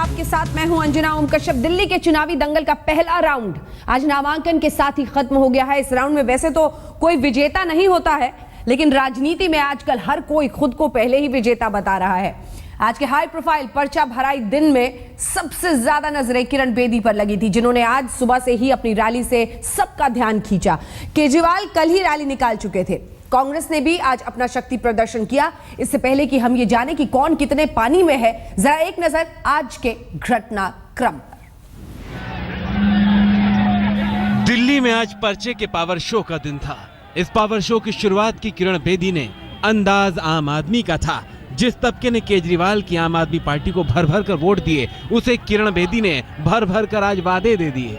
आपके साथ मैं हूं अंजना ओम कश्यप। दिल्ली के चुनावी दंगल का पहला राउंड आज नामांकन के साथ ही खत्म हो गया है। इस राउंड में वैसे तो कोई विजेता नहीं होता है, लेकिन राजनीति में आजकल हर कोई खुद को पहले ही विजेता बता रहा है। आज के हाई प्रोफाइल पर्चा भराई दिन में सबसे ज्यादा नजरें किरण बेदी पर लगी थी, जिन्होंने आज सुबह से ही अपनी रैली से सबका ध्यान खींचा। केजरीवाल कल ही रैली निकाल चुके थे। कांग्रेस ने भी आज अपना शक्ति प्रदर्शन किया। इससे पहले कि हम ये जाने कि कौन कितने पानी में है, जरा एक नजर आज के घटनाक्रम पर। दिल्ली में आज पर्चे के पावर शो का दिन था। इस पावर शो की शुरुआत की किरण बेदी ने अंदाज आम आदमी का था। जिस तबके ने केजरीवाल की आम आदमी पार्टी को भर भर कर वोट दिए, उसे किरण बेदी ने भर भर कर आज वादे दे दिए।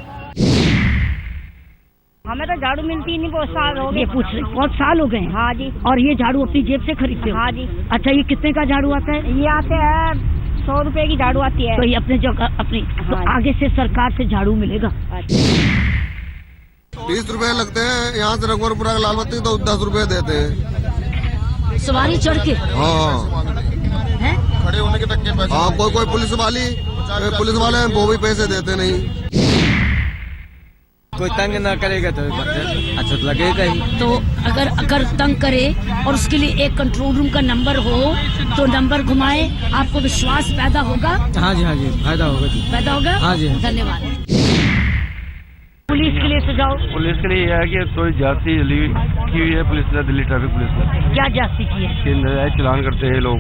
हमें तो झाड़ू मिलती नहीं, बहुत साल हो गए। पूछ रहे बहुत साल हो गए। हाँ जी। और ये झाड़ू अपनी जेब से खरीदते हो? हाँ जी। अच्छा, ये कितने का झाड़ू आता है? ये आते हैं 100 रुपए की झाड़ू आती है। तो ये अपने जगह अपनी। हाँ, तो आगे से सरकार से झाड़ू मिलेगा। 20 रुपए लगते हैं। यहाँ से रघुवरपुरा लाल बत्ती तो 10 रुपए देते हैं सवारी चढ़ के। हाँ, खड़े होने के तक के पैसे। हाँ, कोई पुलिस वाले हैं, वो भी पैसे देते नहीं। कोई तंग ना करेगा तो अच्छा तो लगेगा ही। तो अगर तंग करे और उसके लिए एक कंट्रोल रूम का नंबर हो तो नंबर घुमाए, आपको विश्वास पैदा होगा। हाँ जी फायदा होगा जी। पैदा होगा। हाँ जी। धन्यवाद। पुलिस के लिए सुझाव? पुलिस के लिए यह है कि थोड़ी जाती की हुई है पुलिस ने, दिल्ली ट्रैफिक पुलिस ने। क्या जाती की है? चलान करते हैं लोग।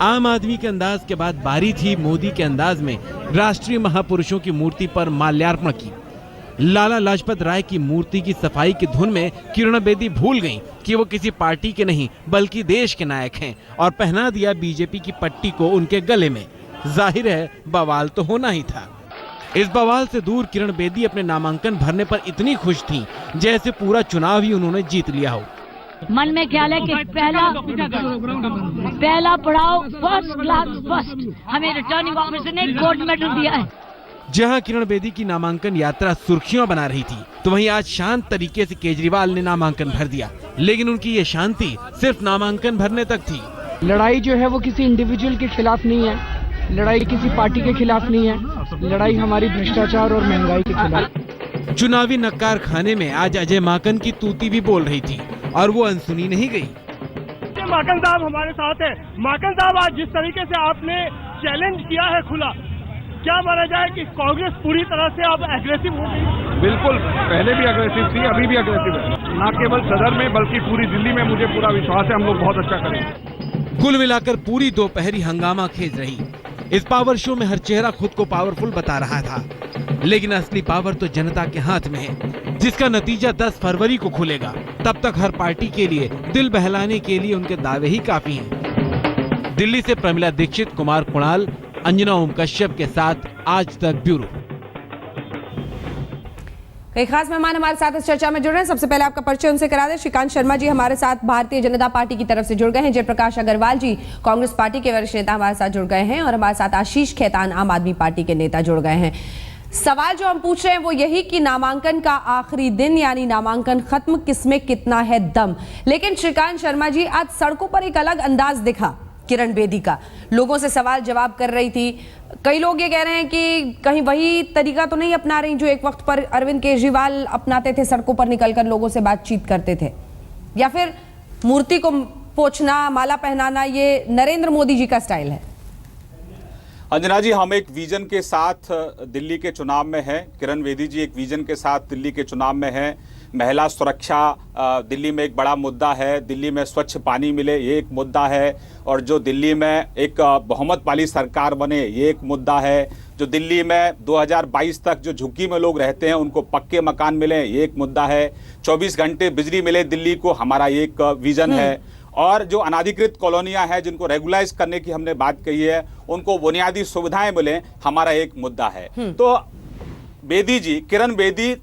आम आदमी के अंदाज के बाद बारी थी मोदी के अंदाज में राष्ट्रीय महापुरुषों की मूर्ति पर माल्यार्पण की। लाला लाजपत राय की मूर्ति की सफाई की धुन में किरण बेदी भूल गईं कि वो किसी पार्टी के नहीं बल्कि देश के नायक हैं, और पहना दिया बीजेपी की पट्टी को उनके गले में। जाहिर है बवाल तो होना ही था। इस बवाल से दूर किरण बेदी अपने नामांकन भरने पर इतनी खुश थीं जैसे पूरा चुनाव ही उन्होंने जीत लिया हो। मन में ख्याल है कि पहला पड़ाव फर्स्ट क्लास फर्स्ट, हमें रिटर्निंग ऑफिसर ने गोल्ड मेडल दिया है। जहां किरण बेदी की नामांकन यात्रा सुर्खियां बना रही थी, तो वहीं आज शांत तरीके से केजरीवाल ने नामांकन भर दिया। लेकिन उनकी ये शांति सिर्फ नामांकन भरने तक थी। लड़ाई जो है वो किसी इंडिविजुअल के खिलाफ नहीं है, लड़ाई किसी पार्टी के खिलाफ नहीं है, लड़ाई हमारी भ्रष्टाचार और महंगाई के खिलाफ। चुनावी नक्कार खाने में आज अजय माकन की तूती भी बोल रही थी, और वो अनसुनी नहीं गई। माकन साहब हमारे साथ है। माकन साहब, आज जिस तरीके से आपने चैलेंज किया है खुला, क्या माना जाए कि कांग्रेस पूरी तरह से अब एग्रेसिव हो गई? बिल्कुल, पहले भी अग्रेसिव थी, अभी भी अग्रेसिव है। न केवल सदर में बल्कि पूरी दिल्ली में मुझे पूरा विश्वास है हम लोग बहुत अच्छा करेंगे। कुल मिलाकर पूरी दोपहरी हंगामा खेज रही। इस पावर शो में हर चेहरा खुद को पावरफुल बता रहा था, लेकिन असली पावर तो जनता के हाथ में है, जिसका नतीजा 10 फरवरी को खुलेगा। तब तक हर पार्टी के लिए दिल बहलाने के लिए उनके दावे ही काफी हैं। दिल्ली से प्रमिला दीक्षित, कुमार कुणाल, अंजना ओम कश्यप के साथ आज तक ब्यूरो। कई खास मेहमान हमारे साथ इस चर्चा में जुड़ रहे हैं। सबसे पहले आपका परिचय उनसे करा दें। श्रीकांत शर्मा जी हमारे साथ भारतीय जनता पार्टी की तरफ से जुड़ गए हैं। जयप्रकाश अग्रवाल जी कांग्रेस पार्टी के वरिष्ठ नेता हमारे साथ जुड़ गए हैं, और हमारे साथ आशीष खेतान आम आदमी पार्टी के नेता जुड़ गए हैं। सवाल जो हम पूछ रहे हैं वो यही कि नामांकन का आखिरी दिन यानी नामांकन खत्म, किसमें कितना है दम। लेकिन श्रीकांत शर्मा जी, आज सड़कों पर एक अलग अंदाज दिखा किरण बेदी का। लोगों से सवाल जवाब कर रही थी। कई लोग ये कह रहे हैं कि कहीं वही तरीका तो नहीं अपना रही जो एक वक्त पर अरविंद केजरीवाल अपनाते थे, सड़कों पर निकलकर लोगों से बातचीत करते थे, या फिर मूर्ति को पोंछना, माला पहनाना ये नरेंद्र मोदी जी का स्टाइल है। अंजना जी, हम एक विजन के साथ दिल्ली के चुनाव में हैं। किरण बेदी जी एक विजन के साथ दिल्ली के चुनाव में हैं। महिला सुरक्षा दिल्ली में एक बड़ा मुद्दा है। दिल्ली में स्वच्छ पानी मिले, ये एक मुद्दा है। और जो दिल्ली में एक बहुमत वाली सरकार बने, ये एक मुद्दा है। जो दिल्ली में 2022 तक जो झुग्गी में लोग रहते हैं उनको पक्के मकान मिले, ये एक मुद्दा है। 24 घंटे बिजली मिले दिल्ली को, हमारा एक विजन है। और जो अनाधिकृत कॉलोनियां हैं जिनको रेगुलाइज करने की हमने बात कही है, उनको बुनियादी सुविधाएं मिले, हमारा एक मुद्दा है। तो बेदी जी, किरण बेदी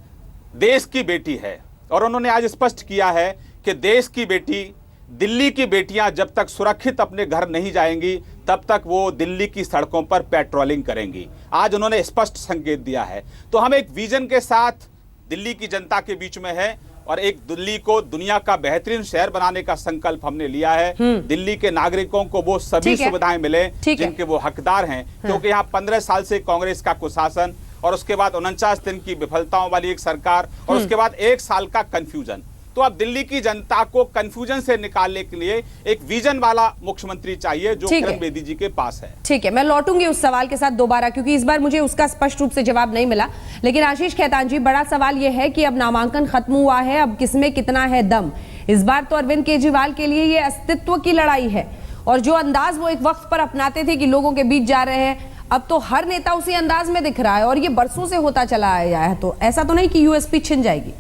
देश की बेटी है, और उन्होंने आज स्पष्ट किया है कि देश की बेटी, दिल्ली की बेटियां जब तक सुरक्षित अपने घर नहीं जाएंगी तब तक वो दिल्ली की सड़कों पर पेट्रोलिंग करेंगी। आज उन्होंने स्पष्ट संकेत दिया है। तो हम एक विजन के साथ दिल्ली की जनता के बीच में है, और एक दिल्ली को दुनिया का बेहतरीन शहर बनाने का संकल्प हमने लिया है। दिल्ली के नागरिकों को वो सभी सुविधाएं मिले जिनके वो हकदार हैं, क्योंकि यहाँ 15 साल से कांग्रेस का कुशासन और उसके बाद 49 दिन की विफलताओं वाली एक सरकार और उसके बाद 1 साल का कंफ्यूजन। तो अब दिल्ली की जनता को कंफ्यूजन से निकालने के लिए एक विजन वाला मुख्यमंत्री चाहिए जो किरण बेदी जी के पास है। ठीक है, मैं लौटूंगी उस सवाल के साथ दोबारा, क्योंकि इस बार मुझे उसका स्पष्ट रूप से जवाब नहीं मिला। लेकिन आशीष खेतान जी, बड़ा सवाल यह है कि अब नामांकन खत्म हुआ है, अब किसमें कितना है दम। इस बार तो अरविंद केजरीवाल के लिए ये अस्तित्व की लड़ाई है, और जो अंदाज वो एक वक्त पर अपनाते थे कि लोगों के बीच जा रहे हैं, अब तो हर नेता उसी अंदाज में दिख रहा है, और ये बरसों से होता चला आया है। तो ऐसा तो नहीं कि यूएसपी छिन जाएगी?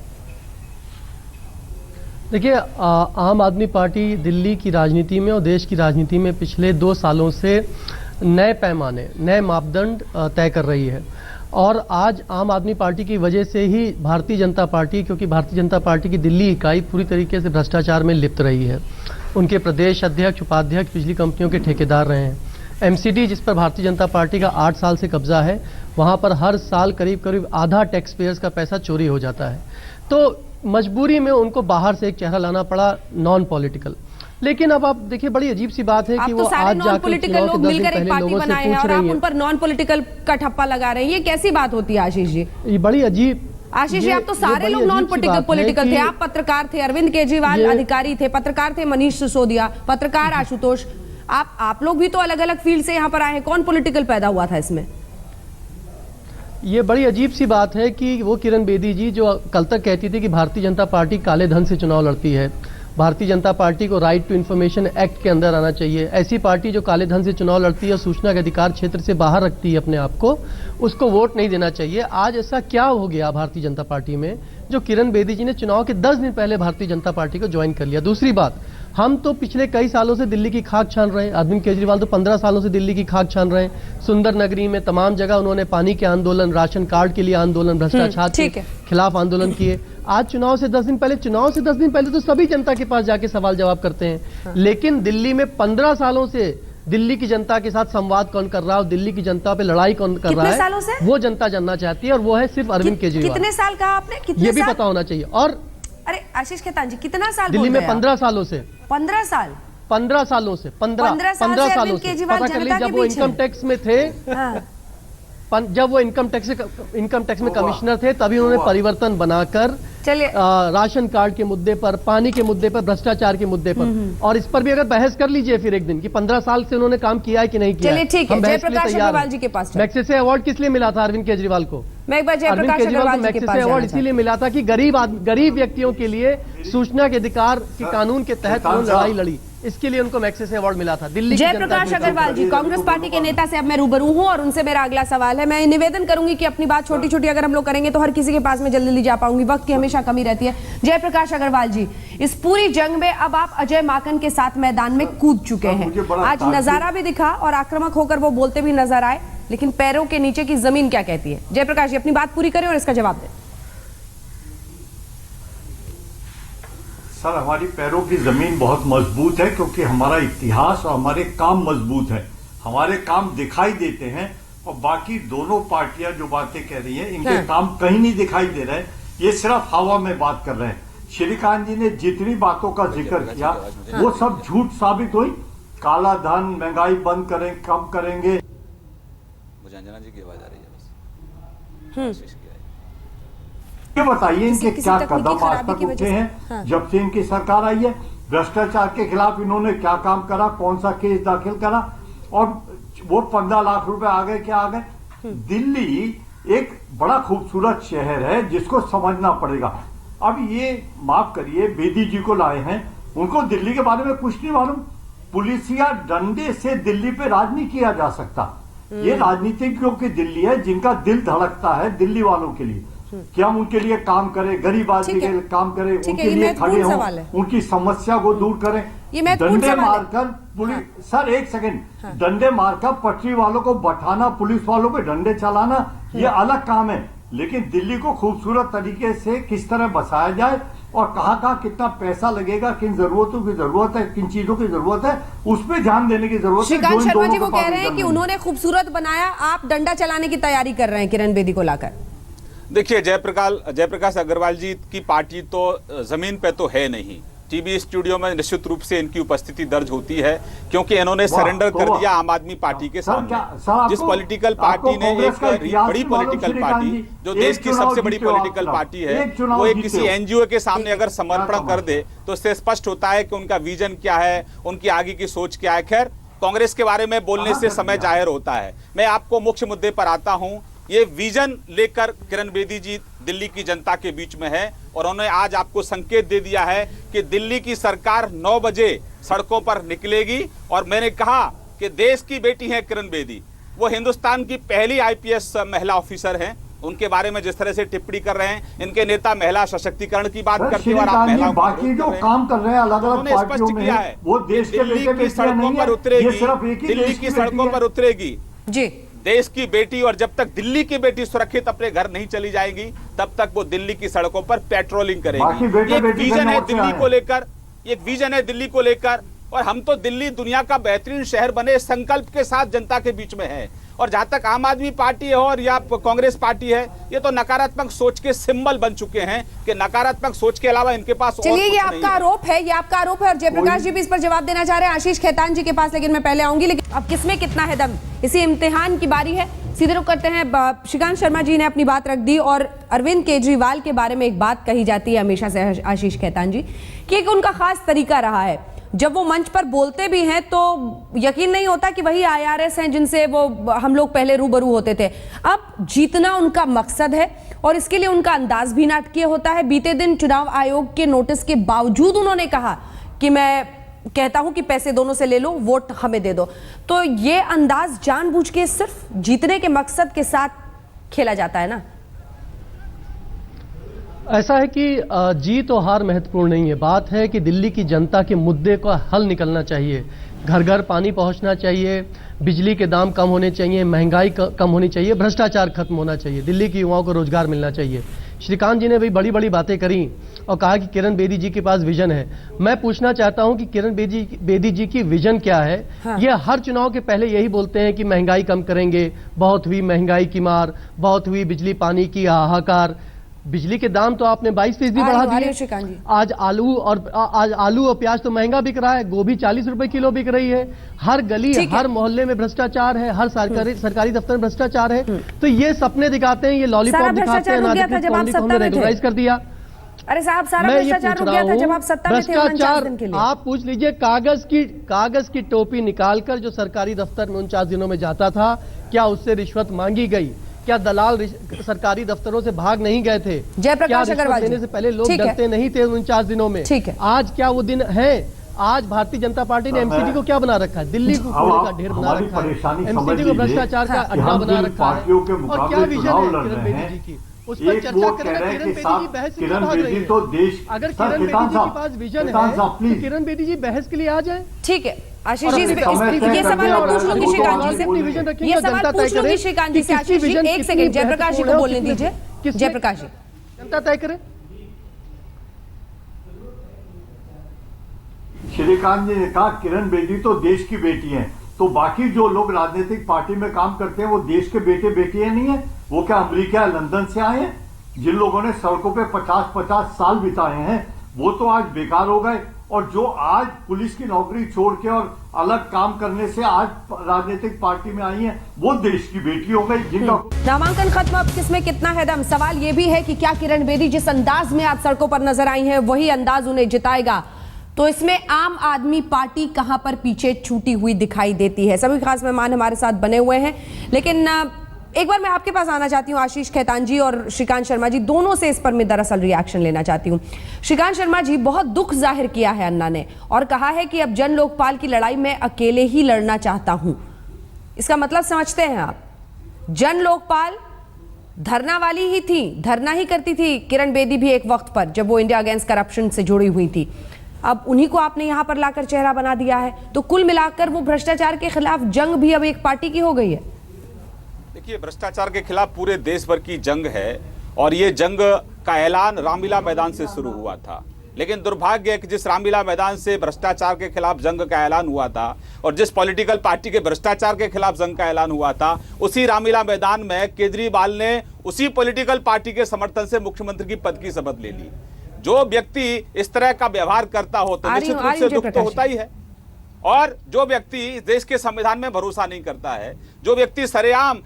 देखिए, आम आदमी पार्टी दिल्ली की राजनीति में और देश की राजनीति में पिछले 2 सालों से नए पैमाने, नए मापदंड तय कर रही है। और आज आम आदमी पार्टी की वजह से ही भारतीय जनता पार्टी, क्योंकि भारतीय जनता पार्टी की दिल्ली इकाई पूरी तरीके से भ्रष्टाचार में लिप्त रही है। उनके प्रदेश अध्यक्ष, उपाध्यक्ष बिजली कंपनियों के ठेकेदार रहे हैं। एमसीडी, जिस पर भारतीय जनता पार्टी का 8 साल से कब्जा है, वहाँ पर हर साल करीब करीब आधा टैक्स पेयर्स का पैसा चोरी हो जाता है। तो मजबूरी में उनको बाहर से एक चेहरा लाना पड़ा, नॉन पॉलिटिकल। लेकिन अब आप देखिए, बड़ी अजीब सी बात है कि वो आज जाकर पॉलिटिकल लोग मिलकर एक पार्टी बनाए हैं और आप उन पर नॉन पॉलिटिकल का ठप्पा लगा रहे हैं। ये कैसी बात होती है आशीष जी? ये बड़ी अजीब। आशीष जी, आप तो सारे लोग नॉन पॉलिटिकल थे। आप पत्रकार थे, अरविंद केजरीवाल अधिकारी थे, पत्रकार थे मनीष सिसोदिया, पत्रकार आशुतोष, आप लोग भी तो अलग अलग फील्ड से यहाँ पर आए हैं। कौन पॉलिटिकल पैदा हुआ था इसमें? ये बड़ी अजीब सी बात है कि वो किरण बेदी जी जो कल तक कहती थी कि भारतीय जनता पार्टी काले धन से चुनाव लड़ती है, भारतीय जनता पार्टी को राइट टू इन्फॉर्मेशन एक्ट के अंदर आना चाहिए, ऐसी पार्टी जो काले धन से चुनाव लड़ती है, सूचना के अधिकार क्षेत्र से बाहर रखती है अपने आप को, उसको वोट नहीं देना चाहिए। आज ऐसा क्या हो गया भारतीय जनता पार्टी में जो किरण बेदी जी ने चुनाव के 10 दिन पहले भारतीय जनता पार्टी को ज्वाइन कर लिया? दूसरी बात, हम तो पिछले कई सालों से दिल्ली की खाक छान रहे हैं। अरविंद केजरीवाल तो 15 सालों से दिल्ली की खाक छान रहे हैं। सुंदर नगरी में तमाम जगह उन्होंने पानी के आंदोलन, राशन कार्ड के लिए आंदोलन, भ्रष्टाचार के खिलाफ आंदोलन किए। आज चुनाव से 10 दिन पहले तो सभी जनता के पास जाके सवाल जवाब करते हैं। लेकिन दिल्ली में 15 सालों से दिल्ली की जनता के साथ संवाद कौन कर रहा है और दिल्ली की जनता पे लड़ाई कौन कर रहा है, वो जनता जानना चाहती है, और वो है सिर्फ अरविंद केजरीवाल। कितने साल कहा आपने? ये भी पता होना चाहिए। और अरे आशीष खेतान जी, कितना साल दिल्ली में 15 सालों से 15 साल 15 सालों से 15 सालों से पता कर लीजिए। जब वो इनकम टैक्स में थे, जब वो इनकम टैक्स में कमिश्नर थे, तभी उन्होंने परिवर्तन बनाकर राशन कार्ड के मुद्दे पर, पानी के मुद्दे पर, भ्रष्टाचार के मुद्दे पर, और इस पर भी अगर बहस कर लीजिए फिर एक दिन कि 15 साल से उन्होंने काम किया है कि नहीं किया। ठीक है, जयप्रकाश अग्रवाल जी के पास मैग्सेसे अवार्ड किस लिए मिला था अरविंद केजरीवाल को? अरविंद केजरीवाल को मैग्सेसे अवार्ड इसीलिए मिला था कि गरीब व्यक्तियों के लिए सूचना के अधिकार के कानून के तहत उन्होंने लड़ाई लड़ी, इसके लिए उनको मैग्सेसे अवार्ड मिला था। दिल्ली जयप्रकाश अग्रवाल जी, कांग्रेस पार्टी के नेता से अब मैं रूबरू हूं और उनसे मेरा अगला सवाल है। मैं निवेदन करूंगी कि अपनी बात छोटी छोटी अगर हम लोग करेंगे तो हर किसी के पास में जल्दी जा पाऊंगी, वक्त की हमेशा कमी रहती है। जयप्रकाश अग्रवाल जी, इस पूरी जंग में अब आप अजय माकन के साथ मैदान में कूद चुके हैं। आज नजारा भी दिखा और आक्रामक होकर वो बोलते भी नजर आए, लेकिन पैरों के नीचे की जमीन क्या कहती है? जयप्रकाश जी, अपनी बात पूरी करें और इसका जवाब दें। सर, हमारी पैरों की जमीन बहुत मजबूत है क्योंकि हमारा इतिहास और हमारे काम मजबूत है, हमारे काम दिखाई देते हैं, और बाकी दोनों पार्टियां जो बातें कह रही हैं इनके काम कहीं नहीं दिखाई दे रहे हैं, ये सिर्फ हवा में बात कर रहे हैं। श्रीकांत जी ने जितनी बातों का जिक्र किया वो सब झूठ साबित हुई। काला धन, महंगाई बंद करें, कम करेंगे। मुझे अंजना जी की आवाज आ रही है बस। ये बताइए इनके क्या कदम आज तक उठे हैं जब से इनकी सरकार आई है? भ्रष्टाचार के खिलाफ इन्होंने क्या काम करा, कौन सा केस दाखिल करा, और वो 15 लाख रुपए आ गए, क्या आ गए? दिल्ली एक बड़ा खूबसूरत शहर है जिसको समझना पड़ेगा। अब ये माफ करिए, बेदी जी को लाए हैं, उनको दिल्ली के बारे में कुछ नहीं मालूम। पुलिसिया डंडे से दिल्ली पे राज नहीं किया जा सकता। ये राजनीतिज्ञों की दिल्ली है जिनका दिल धड़कता है दिल्ली वालों के लिए कि हम उनके लिए काम करें, गरीब आदमी के लिए काम करें, उनके लिए खड़े हों, उनकी समस्या को दूर करें। डंडे मारकर पुलिस, सर एक सेकंड, डंडे मारकर पटरी वालों को बैठाना, पुलिस वालों पे डंडे चलाना, ये अलग काम है। लेकिन दिल्ली को खूबसूरत तरीके से किस तरह बसाया जाए और कहाँ कितना पैसा लगेगा, किन जरूरतों की जरूरत है, किन चीजों की जरूरत है, उस पर ध्यान देने की जरूरत है। श्रीकांत शर्मा जी वो कह रहे हैं कि उन्होंने खूबसूरत बनाया, आप डंडा चलाने की तैयारी कर रहे हैं किरण बेदी को लाकर। देखिए, जयप्रकाश अग्रवाल जी की पार्टी तो जमीन पे तो है नहीं। टीवी स्टूडियो में निश्चित रूप से इनकी उपस्थिति दर्ज होती है, क्योंकि इन्होंने सरेंडर कर दिया आम आदमी पार्टी के सामने। जिस पॉलिटिकल पार्टी ने एक बड़ी पॉलिटिकल पार्टी, जो देश की सबसे बड़ी पॉलिटिकल पार्टी है, वो एक किसी एनजीओ के सामने अगर समर्पण कर दे तो इससे स्पष्ट होता है कि उनका विजन क्या है, उनकी आगे की सोच क्या है। खैर, कांग्रेस के बारे में बोलने से समय जाहिर होता है। मैं आपको मुख्य मुद्दे पर आता हूं। ये विजन लेकर किरण बेदी जी दिल्ली की जनता के बीच में है, और उन्होंने आज आपको संकेत दे दिया है कि दिल्ली की सरकार 9 बजे सड़कों पर निकलेगी। और मैंने कहा कि देश की बेटी है किरण बेदी, वो हिंदुस्तान की पहली आईपीएस महिला ऑफिसर हैं। उनके बारे में जिस तरह से टिप्पणी कर रहे हैं, इनके नेता महिला सशक्तिकरण की बात करते हैं और आप महिलाओं बाकी जो काम कर रहे हैं अलग-अलग पार्टियों में है, वो देश के दिल्ली की सड़कों पर उतरेगी, दिल्ली की सड़कों पर उतरेगी जी देश की बेटी। और जब तक दिल्ली की बेटी सुरक्षित अपने घर नहीं चली जाएगी, तब तक वो दिल्ली की सड़कों पर पेट्रोलिंग करेगी। एक विजन है दिल्ली को लेकर, एक विजन है दिल्ली को लेकर, और हम तो दिल्ली दुनिया का बेहतरीन शहर बने संकल्प के साथ जनता के बीच में है। और जहां तक आम आदमी पार्टी है और या कांग्रेस पार्टी है, ये तो नकारात्मक सोच के सिंबल बन चुके हैं कि नकारात्मक सोच के अलावा इनके पास चलिए, ये आपका आरोप है, ये आपका आरोप है, और जयप्रकाश जी भी इस पर जवाब देना चाह रहे हैं आशीष खेतान जी के पास, लेकिन मैं पहले आऊंगी। लेकिन अब किसमें कितना है दम, इसी इम्तिहान की बारी है। सीधे रुख करते हैं। श्रीकांत शर्मा जी ने अपनी बात रख दी, और अरविंद केजरीवाल के बारे में एक बात कही जाती है हमेशा से आशीष खेतान जी, कि एक उनका खास तरीका रहा है, जब वो मंच पर बोलते भी हैं तो यकीन नहीं होता कि वही आईआरएस हैं जिनसे वो हम लोग पहले रूबरू होते थे। अब जीतना उनका मकसद है, और इसके लिए उनका अंदाज भी नाटकीय होता है। बीते दिन चुनाव आयोग के नोटिस के बावजूद उन्होंने कहा कि मैं कहता हूं कि पैसे दोनों से ले लो, वोट हमें दे दो। तो ये अंदाज जानबूझ के सिर्फ जीतने के मकसद के साथ खेला जाता है ना। ऐसा है कि जीत और हार महत्वपूर्ण नहीं है। बात है कि दिल्ली की जनता के मुद्दे का हल निकलना चाहिए। घर घर पानी पहुंचना चाहिए, बिजली के दाम कम होने चाहिए, महंगाई कम होनी चाहिए, भ्रष्टाचार खत्म होना चाहिए, दिल्ली के युवाओं को रोजगार मिलना चाहिए। श्रीकांत जी ने भी बड़ी बड़ी बातें करी और कहा कि किरण बेदी जी के पास विजन है। मैं पूछना चाहता हूं कि किरण बेदी जी की विजन क्या है। हाँ। ये हर चुनाव के पहले यही बोलते हैं कि महंगाई कम करेंगे, बहुत हुई महंगाई की मार, बहुत हुई बिजली पानी की हाहाकार। बिजली के दाम तो आपने 22% बढ़ा दिए। आज आलू और प्याज तो महंगा बिक रहा है, गोभी 40 रुपए किलो बिक रही है। हर गली हर मोहल्ले में भ्रष्टाचार है, हर सरकारी दफ्तर में भ्रष्टाचार है। तो ये सपने दिखाते हैं, ये लॉलीपॉप दिखाते हैं, हमने रेगुलराइज कर दिया। अरे साहब, सारा भ्रष्टाचार हो गया था जब आप सत्ता में थे। भ्रष्टाचार आप पूछ लीजिए, कागज की टोपी निकालकर जो सरकारी दफ्तर में 49 दिनों में जाता था, क्या उससे रिश्वत मांगी गई? क्या दलाल सरकारी दफ्तरों से भाग नहीं गए थे? जयप्रकाश अग्रवाल देने से पहले लोग डरते नहीं थे 49 दिनों में? आज क्या वो दिन है? आज भारतीय जनता पार्टी ने एमसीडी को क्या बना रखा है? दिल्ली को कूड़े का ढेर बना रखा है, एमसीडी को भ्रष्टाचार का अड्डा बना रखा है। और क्या विजन है किरण बेदी जी की, उस पर चर्चा करें। किरण बेदी जी बहस के लिए आ रही है। अगर किरण बेदी जी के पास विजन है तो किरण बेदी जी बहस के लिए आ जाए। ठीक है आशीष जी, ये सवाल मैं पूछ लूंगी श्रीकांत जी से, ये सवाल पूछ लूंगी श्रीकांत जी से। आशीष जी, एक सेकंड, जयप्रकाश जी को बोलने दीजिए। जयप्रकाश जी, जनता तय करे। श्रीकांत जी ने कहा किरण बेदी तो देश की बेटी है, तो बाकी जो लोग राजनीतिक पार्टी में काम करते हैं वो देश के बेटे बेटियां नहीं है? वो क्या अमेरिका लंदन से आए हैं? जिन लोगों ने सड़कों पे 50-50 साल बिताए हैं वो तो आज बेकार हो गए, और जो आज पुलिस की नौकरी छोड़ के और अलग काम करने से आज राजनीतिक पार्टी में आई हैं, वो देश की बेटी हो गई जिनका नामांकन खत्म। अब किसमें कितना है दम? सवाल ये भी है कि क्या किरण बेदी जिस अंदाज में आज सड़कों पर नजर आई हैं वही अंदाज उन्हें जिताएगा? तो इसमें आम आदमी पार्टी कहां पर पीछे छूटी हुई दिखाई देती है? सभी खास मेहमान हमारे साथ बने हुए हैं, लेकिन एक बार मैं आपके पास आना चाहती हूं आशीष खेतान जी और श्रीकांत शर्मा जी, दोनों से इस पर मैं दरअसल रिएक्शन लेना चाहती हूं। श्रीकांत शर्मा जी, बहुत दुख जाहिर किया है अन्ना ने और कहा है कि अब जन लोकपाल की लड़ाई मैं अकेले ही लड़ना चाहता हूं। इसका मतलब समझते हैं आप? जन लोकपाल धरना वाली ही थी, धरना ही करती थी किरण बेदी भी एक वक्त पर, जब वो इंडिया अगेंस्ट करप्शन से जुड़ी हुई थी। अब उन्हीं को आपने यहां पर लाकर चेहरा बना दिया है, तो कुल मिलाकर वो भ्रष्टाचार के खिलाफ जंग भी अब एक पार्टी की हो गई है। देखिए, भ्रष्टाचार के खिलाफ पूरे देश भर की जंग है, और ये जंग का ऐलान रामलीला मैदान से शुरू हुआ था, लेकिन दुर्भाग्य है कि जिस रामलीला मैदान से भ्रष्टाचार के खिलाफ जंग का ऐलान हुआ था और जिस पॉलिटिकल पार्टी के भ्रष्टाचार के खिलाफ जंग का ऐलान हुआ था, उसी रामलीला मैदान में केजरीवाल ने उसी पॉलिटिकल पार्टी के समर्थन से मुख्यमंत्री की पद की शपथ ले ली। जो व्यक्ति इस तरह का व्यवहार करता हो तो निश्चित रूप से दुख तो होता ही है। और जो व्यक्ति देश के संविधान में भरोसा नहीं करता है, जो व्यक्ति सरेआम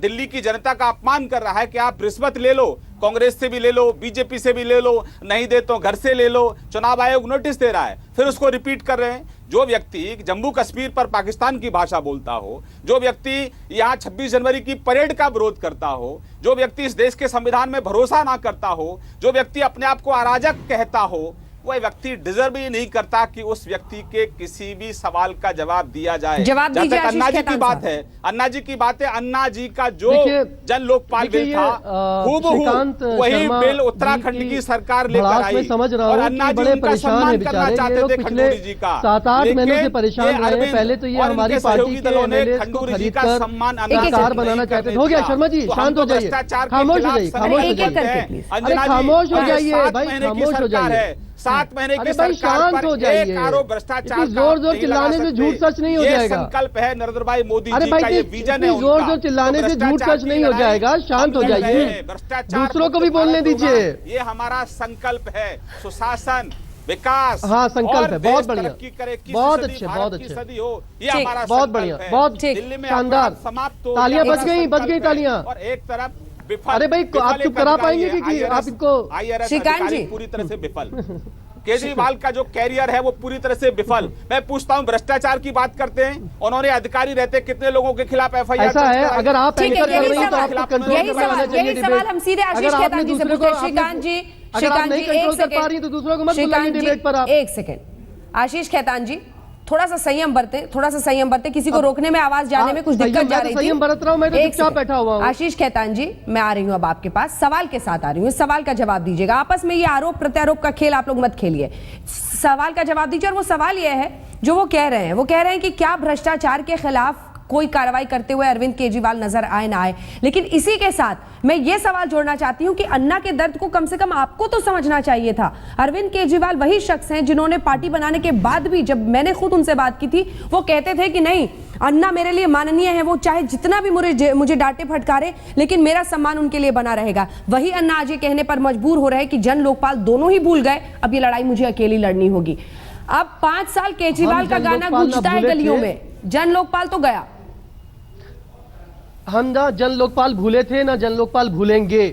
दिल्ली की जनता का अपमान कर रहा है कि आप रिश्वत ले लो, कांग्रेस से भी ले लो, बीजेपी से भी ले लो, नहीं दे तो घर से ले लो, चुनाव आयोग नोटिस दे रहा है, फिर उसको रिपीट कर रहे हैं। जो व्यक्ति जम्मू कश्मीर पर पाकिस्तान की भाषा बोलता हो, जो व्यक्ति यहाँ 26 जनवरी की परेड का विरोध करता हो, जो व्यक्ति इस देश के संविधान में भरोसा ना करता हो, जो व्यक्ति अपने आप को अराजक कहता हो, वह व्यक्ति डिजर्व ही नहीं करता कि उस व्यक्ति के किसी भी सवाल का जवाब दिया जाए। जवाब दीजिए अन्ना जी की बात है, अन्ना जी की बात है, अन्ना जी का जो जन लोकपाल बिल था हूबहू वही बिल उत्तराखंड की सरकार लेकर आई। समझ रहा और हूँ अन्ना कि जी बड़े उनका परेशान सम्मान है करना बेचारे, चाहते ये लोग थे पिछले खंडूरी जी का। 7-8 महीनों से परेशान रहे हैं। पहले तो ये हमारी पार्टी के एमएलए को खरीद कर सरकार बनाना चाहते थे। हो गया शर्मा जी, शांत हो जाइए, खामोश हो जाइए, खामोश हो जाइए, खामोश हो जाइए भाई, खामोश हो जाइए, 7 महीने की भाई सरकार शांत हो पर जाइए। एक आरोप भ्रष्टाचार जोर जोर चिल्लाने से झूठ सच नहीं हो जाएगा। ये संकल्प है नरेंद्र भाई मोदी अरे जी का, ये भाई विजन है उनका। जोर जोर चिल्लाने से झूठ सच नहीं हो जाएगा, शांत हो जाइए, दूसरों को भी बोलने दीजिए। ये हमारा संकल्प है, सुशासन, विकास, हाँ संकल्प है, बहुत बढ़िया, बहुत अच्छे, बहुत अच्छे, ये हमारा बहुत बढ़िया, बहुत शानदार, समाप्त। तालियां बज गई तालियां। और एक तरफ विफल। अरे भाई आप चुप करा पाएंगे कि आप इनको श्रीकांत जी पूरी तरह से विफल। केजरीवाल का जो कैरियर है वो पूरी तरह से विफल। मैं पूछता हूँ, भ्रष्टाचार की बात करते हैं, उन्होंने अधिकारी रहते कितने लोगों के खिलाफ एफआईआर ऐसा है? अगर आप ठीक है, एंकर कर रही हैं तो आपको कंट्रोल यही करना चाहिए सवाल डिबेट। हम सीधे आशीष अगर आपने खेतान जी से दूसरे को पूछे। श्रीकांत जी, अगर आप नहीं कंट्रोल कर पा रही हैं तो दूसरों को मत बुलाइए डिबेट पर आप। एक सेकंड, आशीष खेतान जी थोड़ा सा संयम बरते, किसी को रोकने में, आवाज जाने में कुछ दिक्कत जा रही थी। संयम बरत रहा हूं, मैं तो चुपचाप बैठा हुआ हूं। आशीष खेतान जी, मैं आ रही हूं अब आपके पास, सवाल के साथ आ रही हूं, इस सवाल का जवाब दीजिएगा। आपस में ये आरोप प्रत्यारोप का खेल आप लोग मत खेलिए, सवाल का जवाब दीजिए। और वो सवाल ये है जो वो कह रहे हैं कि क्या भ्रष्टाचार के खिलाफ कोई कार्रवाई करते हुए अरविंद केजरीवाल नजर आए ना आए। लेकिन इसी के साथ मैं ये सवाल जोड़ना चाहती हूं कि अन्ना के दर्द को कम से कम आपको तो समझना चाहिए था। अरविंद केजरीवाल वही शख्स हैं जिन्होंने पार्टी बनाने के बाद भी, जब मैंने खुद उनसे बात की थी, वो कहते थे कि नहीं, अन्ना मेरे लिए माननीय है, वो चाहे जितना भी मुझे डांटे फटकारे, लेकिन मेरा सम्मान उनके लिए बना रहेगा। वही अन्ना आज ये कहने पर मजबूर हो रहे हैं कि जन लोकपाल दोनों ही भूल गए, अब ये लड़ाई मुझे अकेली लड़नी होगी। अब 5 साल केजरीवाल का गाना गूंजता है गलियों में, जन लोकपाल तो गया। हम ना जन लोकपाल भूले थे, ना जन लोकपाल भूलेंगे।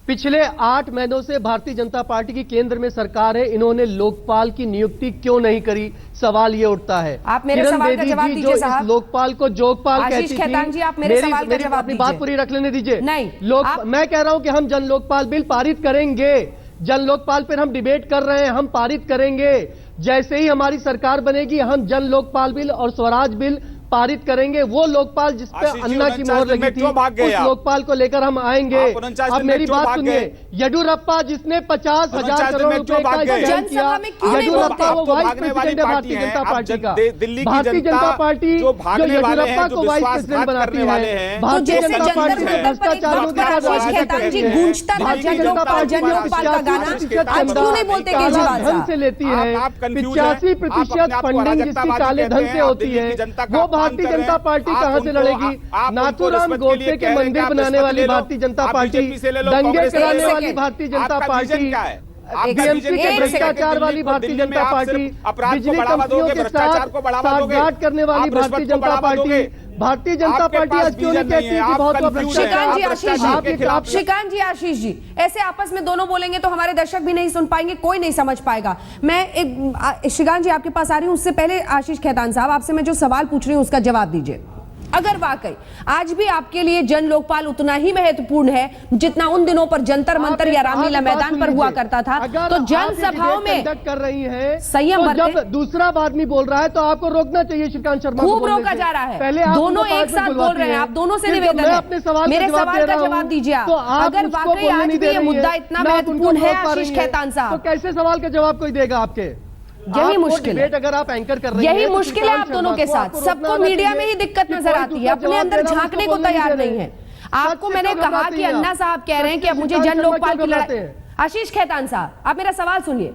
पिछले 8 महीनों से भारतीय जनता पार्टी की केंद्र में सरकार है, इन्होंने लोकपाल की नियुक्ति क्यों नहीं करी, सवाल ये उठता है। आप मेरे सवाल का जवाब दीजिए साहब। लोकपाल को जोगपाल कहती आशीष खेतान जी, आप मेरे सवाल का जवाब अपनी बात पूरी रख लेने दीजिए। नहीं, मैं कह रहा हूं कि हम जन लोकपाल बिल पारित करेंगे, जन लोकपाल पर हम डिबेट कर रहे हैं, हम पारित करेंगे। जैसे ही हमारी सरकार बनेगी, हम जन लोकपाल बिल और स्वराज बिल पारित करेंगे। वो लोकपाल जिस पे अन्ना की मोहर लगी थी, उस लोकपाल को लेकर हम आएंगे। अब मेरी बात सुनिए, येडियुरप्पा जिसने 50,000 करोड़ रुपए का स्कैम किया, येडियुरप्पा वो वाइस प्रेसिडेंट है भारतीय जनता पार्टी का। भारतीय जनता पार्टी जो येडियुरप्पा को वाइस प्रेसिडेंट बनाती है, भारतीय जनता पार्टी में भ्रष्टाचार भारतीय जनता पार्टी धन से लेती है, 85% फंडिंग जिसकी काले धन से होती है, वो भारतीय जनता पार्टी कहां से लड़ेगी? नाथूराम गोडसे के मंदिर बनाने वाली भारतीय जनता पार्टी, दंगे कराने वाली भारतीय जनता पार्टी, बीएमसी के भ्रष्टाचार वाली भारतीय जनता पार्टी, बिजली कंपनियों के साथ साठगांठ करने वाली भारतीय जनता पार्टी। भारतीय जनता पार्टी आज क्यों नहीं कहती है कि बहुत श्रीकांत जी, आशीष जी, ऐसे आपस में दोनों बोलेंगे तो हमारे दर्शक भी नहीं सुन पाएंगे, कोई नहीं समझ पाएगा। मैं एक श्रीकांत जी आपके पास आ रही हूं, उससे पहले आशीष खेतान साहब, आपसे मैं जो सवाल पूछ रही हूं उसका जवाब दीजिए। अगर वाकई आज भी आपके लिए जन लोकपाल उतना ही महत्वपूर्ण है जितना उन दिनों पर जंतर मंतर या रामलीला मैदान पर हुआ करता था, तो जनसभाओं में कर रही है संयम जब दूसरा आदमी बोल रहा है तो आपको रोकना चाहिए। श्रीकांत शर्मा खूब रोका जा रहा है, पहले दोनों एक साथ बोल रहे हैं, आप दोनों से निवेदन है, मेरे सवाल का जवाब दीजिए आप। अगर वाकई आज भी ये मुद्दा इतना महत्वपूर्ण है आशीष खेतान साहब, तो कैसे सवाल का जवाब कोई देगा आपके? यही मुश्किल है, अगर आप एंकर कर रहे हैं, यही मुश्किल है आप दोनों के साथ। सबको मीडिया में ही दिक्कत नजर आती है, अपने अंदर झांकने को तैयार नहीं है। आपको मैंने कहा कि अन्ना साहब कह रहे हैं कि अब मुझे जन लोकपाल की लड़ाई। आशीष खेतान साहब, आप मेरा सवाल सुनिए।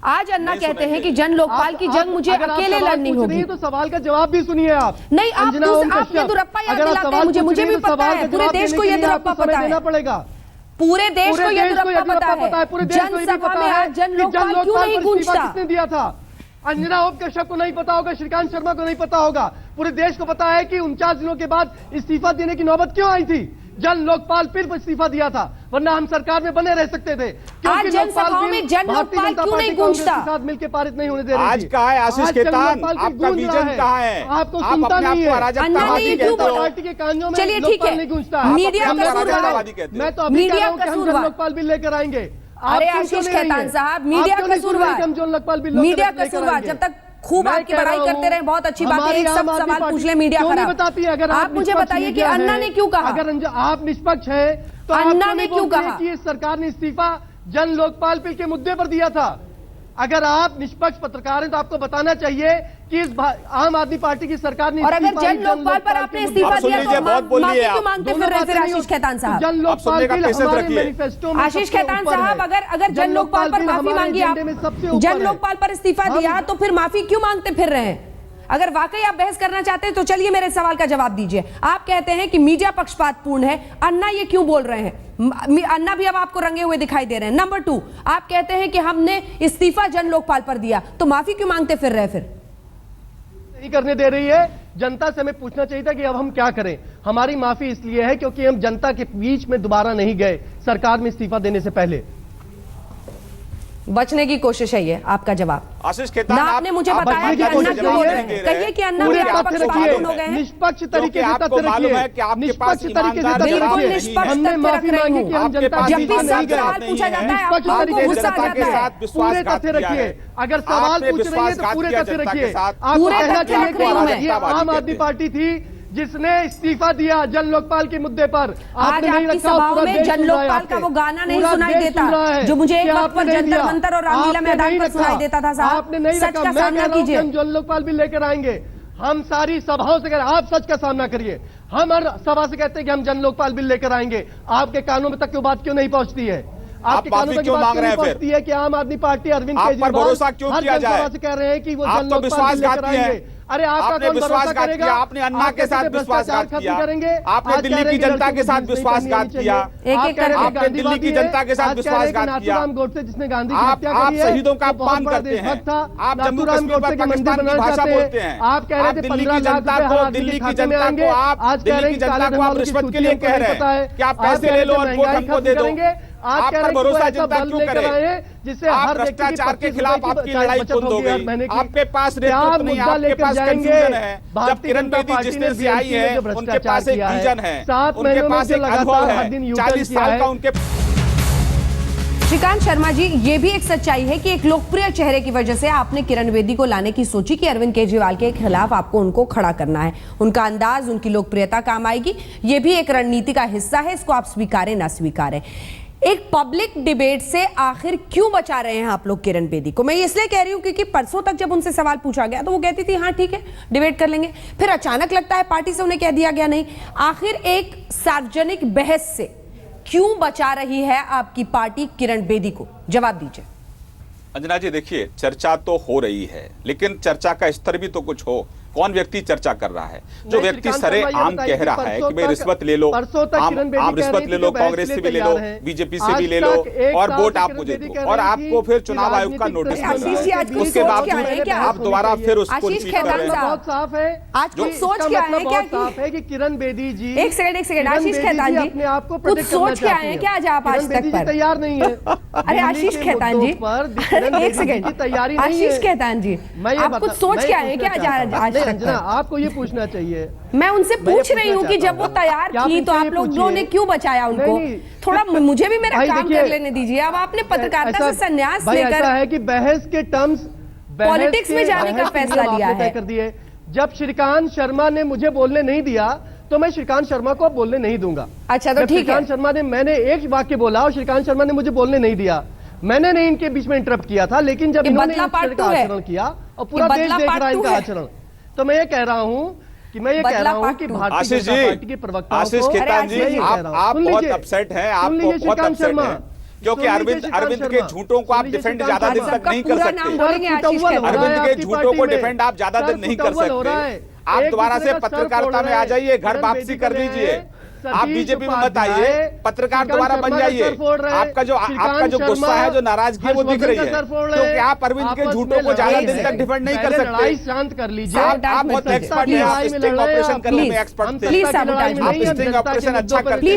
आज अन्ना कहते हैं कि जन लोकपाल की जंग मुझे अकेले लड़नी होगी। तो सवाल का जवाब भी सुनिए आप। नहीं, आप ये दुरप्पा याद दिलाते हैं मुझे भी पता है, पूरे देश को ये दुरप्पा पता है, पड़ेगा पूरे देश को ये दुरप्पा पता है। पूरे देश को ये जनसभा में आज जन कि लोकपाल क्यों नहीं गूंजता? किसने दिया था? अंजना ओम कश्यप को नहीं पता होगा, श्रीकांत शर्मा को नहीं पता होगा, पूरे देश को पता है कि 49 दिनों के बाद इस्तीफा देने की नौबत क्यों आई थी। जन लोकपाल फिर इस्तीफा दिया था, वरना हम सरकार में बने रह सकते थे। आज जनसभाओं में जन लोकपाल क्यों नहीं गूंजता? साथ मिलकर पारित नहीं होने दे रही। आज कहाँ है आशीष खेतान? आपका विजन कहाँ है? आपको सुनता नहीं है। पार्टी के कानों में चलिए ठीक है, नहीं गूंजता। मीडिया कसूरवार, मैं तो अभी कह रहा हूं कि हम जन लोकपाल बिल लेकर आएंगे। अरे आशीष खेतान साहब, मीडिया कसूरवार, मीडिया कसूरवार। जब तक खूब आपकी बड़ाई करते रहे, बहुत अच्छी बात है, एक सब सवाल पूछ ले, मीडिया खराब। आप मुझे बताइए कि अन्ना ने क्यों कहा? अगर आप निष्पक्ष है तो अन्ना ने क्यों कहा कि सरकार ने इस्तीफा जन लोकपाल बिल के मुद्दे पर दिया था? अगर आप निष्पक्ष पत्रकार हैं तो आपको बताना चाहिए कि इस आम आदमी पार्टी की सरकार ने, और अगर जन लोकपाल पर आपने इस्तीफा दिया तो माफी क्यों मांगते फिर रहे? फिर आशीष खेतान साहब, जन लोकपाल बिल हमारे मैनिफेस्टो में आशीष खेतान साहब, अगर जन लोकपाल पर माफी मांगी, आप जन लोकपाल पर इस्तीफा दिया तो फिर माफी क्यों मांगते फिर रहे हैं? अगर वाकई आप बहस करना चाहते हैं तो चलिए मेरे सवाल का जवाब दीजिए। आप कहते हैं कि मीडिया पक्षपातपूर्ण है, अन्ना ये क्यों बोल रहे हैं? अन्ना भी अब आपको रंगे हुए दिखाई दे रहे हैं। नंबर 2, आप कहते हैं कि हमने इस्तीफा जन लोकपाल पर दिया, तो माफी क्यों मांगते फिर रहे? फिर नहीं करने दे रही है। जनता से हमें पूछना चाहिए था कि अब हम क्या करें। हमारी माफी इसलिए है क्योंकि हम जनता के बीच में दोबारा नहीं गए सरकार में इस्तीफा देने से पहले। बचने की कोशिश है ये आपका जवाब। आशीष खेतान, आपने मुझे बताया कि अन्ना क्यों बोल रहे हैं? कहिए कि अन्ना भी आप पक्षपातपूर्ण हो गए हैं। निष्पक्ष तरीके से आपको मालूम है कि आपके पास ईमानदार बिल्कुल निष्पक्ष तथ्य रख रही हूं। जब भी सवाल पूछा जाता है आपको गुस्सा आ जाता है। पूरे तथ्य रखिए। अगर सवाल पूछ रही है तो पूरे तथ्य रखिए। आपको कहना चाहिए कि ये आम आदमी पार्टी थी जिसने इस्तीफा दिया जन लोकपाल के मुद्दे पर। आज आपकी सभाओं में जन लोकपाल का वो गाना नहीं सुनाई देता जो मुझे एक वक्त पर जंतर मंतर और रामलीला मैदान पर सुनाई देता था। साहब, आपने नहीं सच का सामना कीजिए। हम जन लोकपाल भी लेकर आएंगे। हम सारी सभाओं से कह रहे हैं आप सच का सामना करिए। हम हर सभा से कहते हैं कि हम जन लोकपाल बिल लेकर आएंगे। आपके कानों में तक क्यों बात क्यों नहीं पहुंचती है? आपके कानों में क्यों मांग रहे हैं फिर? है कि आम आदमी पार्टी अरविंद केजरीवाल भरोसा क्यों किया जाए? से कह रहे हैं कि वो जन लोकपाल लेकर आएंगे। अरे आपने विश्वासघात किया, आपने अन्ना के साथ विश्वासघात किया, आपने दिल्ली की जनता के साथ विश्वासघात किया, आपने दिल्ली की जनता के साथ विश्वासघात किया। जिसने गांधी आप शहीदों का अपमान करते हैं, आप जम्मू कश्मीर पर पाकिस्तान की भाषा बोलते हैं, आप कह रहे थे दिल्ली की जनता को, दिल्ली की जनता को आप रिश्वत के लिए कह रहे हैं कि आप पैसे ले लो और वोट हमको दे दो। आप पर भरोसा जनता क्यों करे? जिससे आप भ्रष्टाचार के खिलाफ आपकी लड़ाई बंद हो गई। आपके पास नेतृत्व नहीं, आपके पास कंफ्यूजन है। जब किरण बेदी जिस दिन से आई है उनके पास एक विजन है, उनके पास एक अनुभव है, 40 साल का उनके। श्रीकांत शर्मा जी, ये भी एक सच्चाई है कि एक लोकप्रिय चेहरे की वजह से आपने किरण बेदी को लाने की सोची कि अरविंद केजरीवाल के खिलाफ आपको उनको खड़ा करना है। उनका अंदाज, उनकी लोकप्रियता काम आएगी। ये भी एक रणनीति का हिस्सा है, इसको आप स्वीकारें ना स्वीकारें। एक पब्लिक डिबेट से आखिर क्यों बचा रहे हैं आप लोग किरण बेदी को? मैं इसलिए कह रही हूं क्योंकि परसों तक जब उनसे सवाल पूछा गया तो वो कहती थी हाँ ठीक है डिबेट कर लेंगे, फिर अचानक लगता है पार्टी से उन्हें कह दिया गया नहीं। आखिर एक सार्वजनिक बहस से क्यों बचा रही है आपकी पार्टी किरण बेदी को? जवाब दीजिए। अंजना जी, देखिए, चर्चा तो हो रही है, लेकिन चर्चा का स्तर भी तो कुछ हो। कौन व्यक्ति चर्चा कर रहा है? जो व्यक्ति सरेआम कह रहा है कि भाई रिश्वत ले लो, आप रिश्वत ले लो, कांग्रेस से भी ले लो, बीजेपी से भी ले लो और वोट आप मुझे दो, और आपको फिर चुनाव आयोग का नोटिस मिल रहा है। उसके बावजूद आप दोबारा फिर उसको रिपीट कर रहे हैं। बहुत साफ है, आज कुछ सोच क्या है? क्या साफ है कि किरण बेदी जी, एक सेकंड आशीष खेतान जी, अपने आप को कुछ सोच क्या है क्या आज आप आज तक पर तैयार नहीं है? अरे आशीष खेतान जी, एक सेकंड, तैयारी आशीष खेतान जी, आप कुछ सोच क्या है क्या आज तक पर? आपको ये पूछना चाहिए। मैं उनसे पूछ रही हूँ कि जब वो तैयार थी तो आप लोगों ने क्यों बचाया उनको? थोड़ा मुझे भी मेरा काम कर लेने दीजिए। अब आपने पत्रकारिता से संन्यास लेकर ऐसा है कि बहस के टर्म्स पॉलिटिक्स में जाने का फैसला लिया है। कर दिए। जब श्रीकांत शर्मा ने मुझे बोलने नहीं दिया तो मैं श्रीकांत शर्मा को बोलने नहीं दूंगा। अच्छा, तो ठीक है। श्रीकांत शर्मा ने, मैंने एक वाक्य बोला और श्रीकांत शर्मा ने मुझे बोलने नहीं दिया। मैंने नहीं इनके बीच में इंटरप्ट किया था, लेकिन जब इन्होंने आचरण किया और पूरा देश देख रहा है इनका आचरण, तो मैं ये कह रहा हूं कि भारतीय जनता पार्टी के प्रवक्ताओं आशीष खेतान जी, आप बहुत अपसेट हैं, आप बहुत अपसेट हैं। क्योंकि अरविंद के झूठों को आप डिफेंड ज्यादा दिन तक नहीं कर सकते। अरविंद के झूठों को डिफेंड आप ज्यादा दिन नहीं कर सकते। आप दोबारा से पत्रकारिता में आ जाइए, घर वापसी कर लीजिए, आप बीजेपी में मत आइए, पत्रकार दोबारा बन जाइए। आपका जो गुस्सा है, जो नाराजगी है वो दिख रही है, क्योंकि आप अरविंद के झूठों को ज्यादा दिन तक डिफेंड नहीं कर सकते। शांत कर लीजिए, आप बहुत एक्सपर्ट हैं, आप स्टिंग ऑपरेशन करने में एक्सपर्ट थे, आप स्टिंग ऑपरेशन अच्छा करते हैं।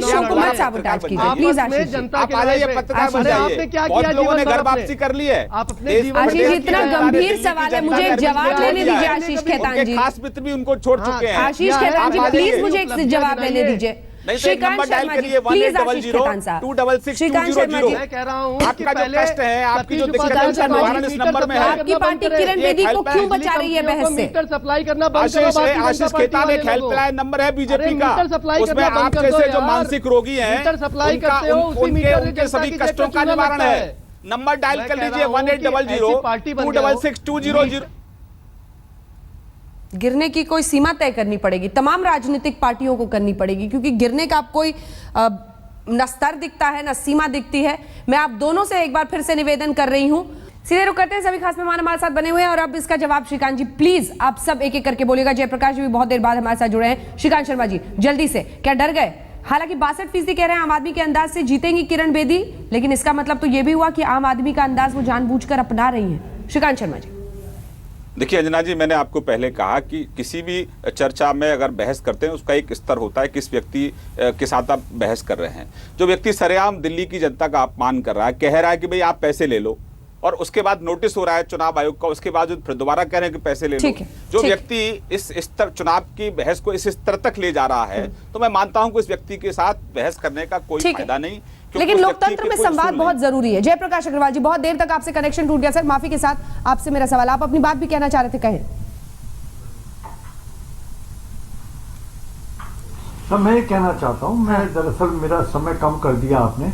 जनता आप आ जाइए, पत्रकार बन जाइए। बहुत लोगों ने घर वापसी कर ली है। आशीष, इतना गंभीर सवाल है, मुझे एक जवाब लेने दीजिए। आशीष खेतान जी, खास मित्र भी उनको छोड़ चुके हैं। आशीष खेतान जी, प्लीज मुझे एक जवाब लेने दीजिए। श्रीकांत शर्मा जी, प्लीज आशीष खेतान साहब, श्रीकांत शर्मा जी, मैं कह रहा हूँ आपका जो कष्ट है, आपकी जो दिक्कत है, उसका निवारण इस नंबर में है। आपकी पार्टी किरण बेदी को क्यों बचा रही है बहस से? मीटर सप्लाई करना बंद आशीष खेतान एक हेल्पलाइन नंबर है बीजेपी का, उसमें आप जैसे जो मानसिक रोगी हैं उनके सभी कष्टों का निवारण है। नंबर डायल कर लीजिए 1800-266-2000। गिरने की कोई सीमा तय करनी पड़ेगी, तमाम राजनीतिक पार्टियों को करनी पड़ेगी, क्योंकि गिरने का आप कोई न स्तर दिखता है न सीमा दिखती है। मैं आप दोनों से एक बार फिर से निवेदन कर रही हूं, सीधे रुक करते हैं। सभी खास मेहमान हमारे साथ बने हुए हैं और अब इसका जवाब श्रीकांत जी प्लीज आप सब एक एक करके बोलिएगा। जयप्रकाश जी भी बहुत देर बाद हमारे साथ जुड़े हैं। श्रीकांत शर्मा जी, जल्दी से, क्या डर गए? हालांकि 62% कह रहे हैं आम आदमी के अंदाज से जीतेंगी किरण बेदी, लेकिन इसका मतलब तो यह भी हुआ कि आम आदमी का अंदाज वो जानबूझकर अपना रही है। श्रीकांत शर्मा जी, देखिए अंजना जी, मैंने आपको पहले कहा कि किसी भी चर्चा में अगर बहस करते हैं उसका एक स्तर होता है, किस व्यक्ति के साथ आप बहस कर रहे हैं। जो व्यक्ति सरेआम दिल्ली की जनता का अपमान कर रहा है, कह रहा है कि भाई आप पैसे ले लो, और उसके बाद नोटिस हो रहा है चुनाव आयोग का, उसके बाद फिर दोबारा कह रहे हैं कि पैसे ले लो। जो व्यक्ति इस स्तर चुनाव की बहस को इस स्तर तक ले जा रहा है, तो मैं मानता हूं कि इस व्यक्ति के साथ बहस करने का कोई फायदा नहीं। लेकिन लोकतंत्र में संवाद बहुत जरूरी है। जयप्रकाश अग्रवाल जी, बहुत देर तक आपसे कनेक्शन टूट गया सर, माफी के साथ आपसे मेरा सवाल, आप अपनी बात भी कहना चाह रहे थे, कहें। सर मैं ये कहना चाहता हूँ, मैं दरअसल मेरा समय कम कर दिया आपने।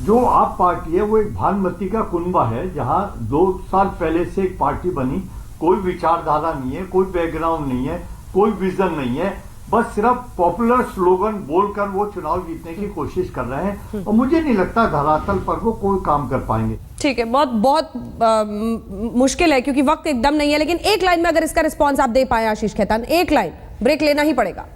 जो आप पार्टी है वो एक भानुमती का कुनबा है, जहाँ 2 साल पहले से एक पार्टी बनी, कोई विचारधारा नहीं है, कोई बैकग्राउंड नहीं है, कोई विजन नहीं है, बस सिर्फ पॉपुलर स्लोगन बोलकर वो चुनाव जीतने की कोशिश कर रहे हैं, और मुझे नहीं लगता धरातल पर वो कोई काम कर पाएंगे। ठीक है, बहुत बहुत मुश्किल है क्योंकि वक्त एकदम नहीं है, लेकिन एक लाइन में अगर इसका रिस्पॉन्स आप दे पाए आशीष खेतान, एक लाइन, ब्रेक लेना ही पड़ेगा।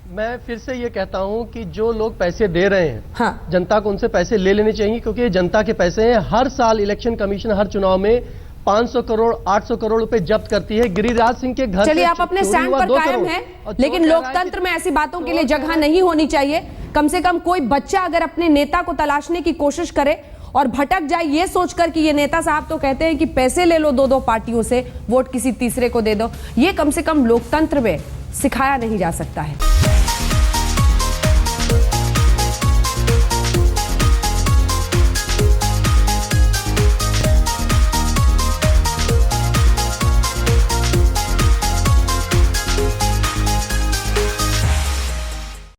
मैं फिर से ये कहता हूं कि जो लोग पैसे दे रहे हैं, हाँ, जनता को उनसे पैसे ले लेने चाहिए, क्योंकि ये जनता के पैसे हैं। हर साल इलेक्शन कमीशन हर चुनाव में 500 करोड़ 800 करोड़ रुपए जब्त करती है। गिरिराज सिंह के घर, चलिए आप अपने स्टैंड पर कायम हैं, लेकिन लोकतंत्र में ऐसी बातों के लिए जगह नहीं होनी चाहिए। कम से कम कोई बच्चा अगर अपने नेता को तलाशने की कोशिश करे और भटक जाए ये सोचकर कि ये नेता साहब तो कहते हैं कि पैसे ले लो 2-2 पार्टियों से, वोट किसी तीसरे को दे दो, ये कम से कम लोकतंत्र में सिखाया नहीं जा सकता है।